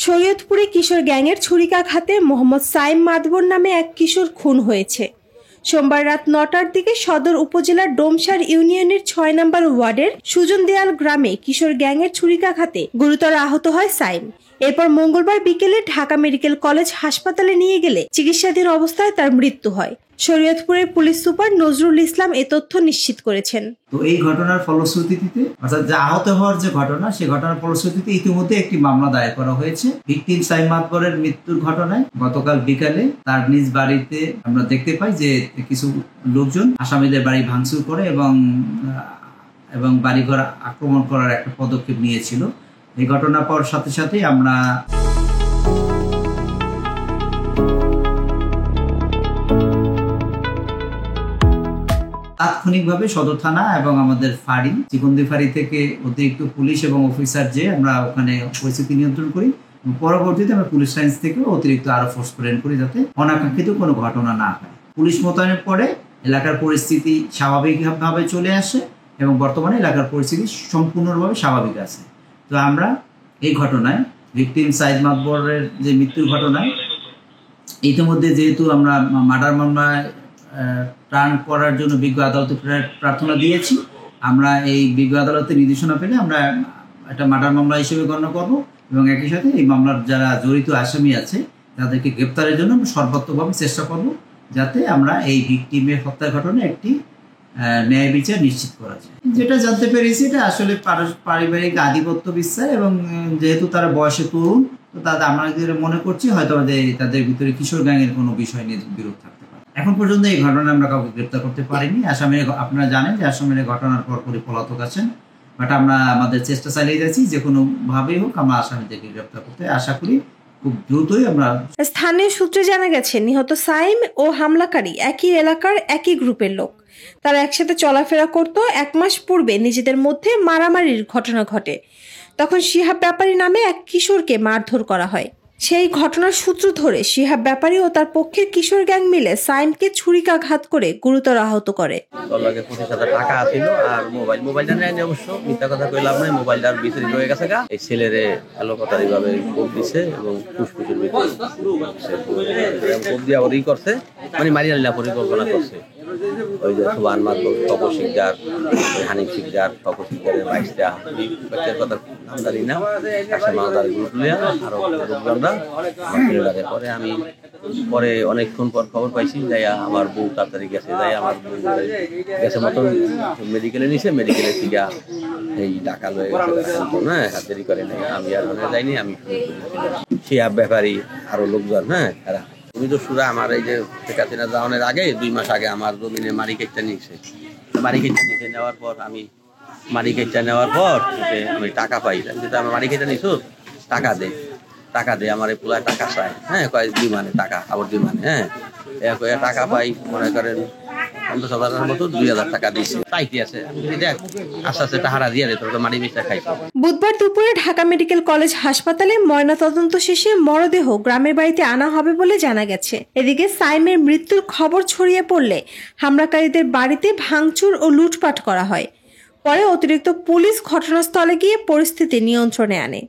শরীয়তপুরে কিশোর গ্যাংয়ের ছুরিকাঘাতে মোহাম্মদ সাইম মাদবর নামে এক কিশোর খুন হয়েছে। সোমবার রাত ৯টার দিকে সদর উপজেলার ডোমসার ইউনিয়নের ৬ নম্বর ওয়ার্ডের সুজন দেয়াল গ্রামে কিশোর গ্যাংয়ের ছুরিকাঘাতে গুরুতর আহত হয় সাইম। এরপর মঙ্গলবার বিকেলে ঢাকা মেডিকেল কলেজ হাসপাতালে নিয়ে গেলে চিকিৎসাধীন অবস্থায় তার মৃত্যু হয়। শরীয়তপুরের পুলিশ সুপার নজরুল ইসলাম এ তথ্য নিশ্চিত করেছেন। তো এই ঘটনার ফলশ্রুতিতে অর্থাৎ যে আহত হওয়ার যে ঘটনা, সেই ঘটনার ফলশ্রুতিতে ইতিমধ্যে একটি মামলা দায়ের করা হয়েছে। ভিকটিম সাইম মাদবরের মৃত্যুর ঘটনায় গতকাল বিকালে তার নিজ বাড়িতে আমরা দেখতে পাই যে কিছু লোকজন আসামিদের বাড়ি ভাঙচুর করে এবং বাড়িঘর আক্রমণ করার একটা পদক্ষেপ নিয়েছিল। এই ঘটনার পর সাথে সাথে আমরা তাৎক্ষণিকভাবে সদর থানা এবং আমাদের ফাঁড়ি চিকন্দি ফাঁড়ি থেকে অতিরিক্ত পুলিশ এবং অফিসার যে আমরা ওখানে পরিস্থিতি নিয়ন্ত্রণ করি। পরবর্তীতে আমরা পুলিশ লাইন্স থেকে অতিরিক্ত আরো ফোর্স প্রেরণ করি যাতে অনাকাঙ্ক্ষিত কোনো ঘটনা না হয়। পুলিশ মোতায়েনের পরে এলাকার পরিস্থিতি স্বাভাবিকভাবে চলে আসে এবং বর্তমানে এলাকার পরিস্থিতি সম্পূর্ণভাবে স্বাভাবিক আছে। তো আমরা এই ঘটনায় ভিকটিম সাইদ মাদবরের যে মৃত্যুর ঘটনায় ইতিমধ্যে যেহেতু আমরা মার্ডার মামলায় ত্রাণ করার জন্য বিজ্ঞ আদালতে প্রার্থনা দিয়েছি, আমরা এই বিজ্ঞ আদালতের নির্দেশনা পেলে আমরা একটা মার্ডার মামলা হিসেবে গণ্য করব এবং একই সাথে এই মামলার যারা জড়িত আসামি আছে তাদেরকে গ্রেপ্তারের জন্য আমরা সর্বাত্মকভাবে চেষ্টা করব যাতে আমরা এই ভিকটিমের হত্যার ঘটনায় একটি ন্যায় বিচার নিশ্চিত করা যায়। যেটা জানতে পেরেছি এটা আসলে পারিবারিক আধিপত্য বিস্তার এবং যেহেতু তারা বয়সে তরুণ, তো তাদের আমাদের মনে করছি হয়তো তাদের ভিতরে কিশোর গ্যাংয়ের কোনো বিষয় নিয়ে বিরোধ থাকতে পারে। এখন পর্যন্ত এই ঘটনা আমরা কাউকে গ্রেপ্তার করতে পারিনি। আসামির আপনারা জানেন যে আসামির ঘটনার পরপরই পলাতক আছেন, বাট আমরা আমাদের চেষ্টা চালিয়ে যাচ্ছি যে কোনোভাবেই হোক আমরা আসামিদেরকে গ্রেপ্তার করতে আশা করি খুব দ্রুতই আমরা। স্থানীয় সূত্রে জানা গেছে নিহত সাইম ও হামলাকারী একই এলাকার একই গ্রুপের লোক। তারা একসাথে চলাফেরা করত। ১ মাস পূর্বে নিজেদের মধ্যে মারামারির ঘটনা ঘটে। তখন শিহাব ব্যাপারী নামে এক কিশোরকে মারধর করা হয়। সেই ঘটনার সূত্র ধরে শিহাব ব্যাপারী ও তার পক্ষের কিশোর গ্যাং মিলে সাইমকে ছুরিকাঘাত করে গুরুতর আহত করে। টাকা ছিল আর মোবাইলটা নেয়নি, অবশ্য মিথ্যা কথা কইলাম না, মোবাইলটার ভিতরে রয়ে গেছে গা। এই ছেলেরে এলোপাতারি ভাবে কোপ দিছে এবং ফুসফুসের ভিতরে কোপ দিয়ে আবার করছে, মানে মারিয়া লীলা পরিকল্পনা করছে। ওই যে সুবান মাদবর, ফকর শিকদার, হানিফ শিকদার, ফকর শিকদারের বাইশটা বাচ্চার কথা নাম জানি না, মালদার গ্রুপ লিয়া আরো লোকজনরা পরে আমি পরে অনেকক্ষণ পর খবর পাইছি, যাইয়া আমার বউ তাড়াতাড়ি গেছে, যাই আমার বউ গেছে মতন মেডিকেলে নিছে, মেডিকেলে থেকে এই টাকা লয়ে গেছে না, হাত করে নাই। আমি আর ওখানে যাইনি, আমি শিহাব ব্যাপারী আরো লোকজন, হ্যাঁ এরা তুমি তো সুরা আমার এই যে শেখাচিনা যাওয়ানোর আগে 2 মাস আগে আমার জমিনে মারি কেটটা নিয়েছে। নেওয়ার পর আমি মারি কেটটা নেওয়ার পর আমি টাকা পাই, যেটা আমার মারি কেটটা নিছো টাকা দে আমার এই পুরা টাকা চাই, হ্যাঁ কয় বিমানে টাকা আবার বিমানে, হ্যাঁ টাকা পাই মনে করেন 50,000 মতো 2,000 টাকা দিয়েছে, চাইতে আছে দেখ আস্তে আস্তে টাকাটা দিয়ে দে, তোর মারি বেচটা খাইছে। বুধবার দুপুরে ঢাকা মেডিকেল কলেজ হাসপাতালে ময়নাতদন্ত শেষে মরদেহ গ্রামের বাড়িতে আনা হবে বলে জানা গেছে। এদিকে সাইমের মৃত্যুর খবর ছড়িয়ে পড়লে হামলাকারীদের বাড়িতে ভাঙচুর ও লুটপাট করা হয়। পরে অতিরিক্ত পুলিশ ঘটনাস্থলে গিয়ে পরিস্থিতি নিয়ন্ত্রণে আনে।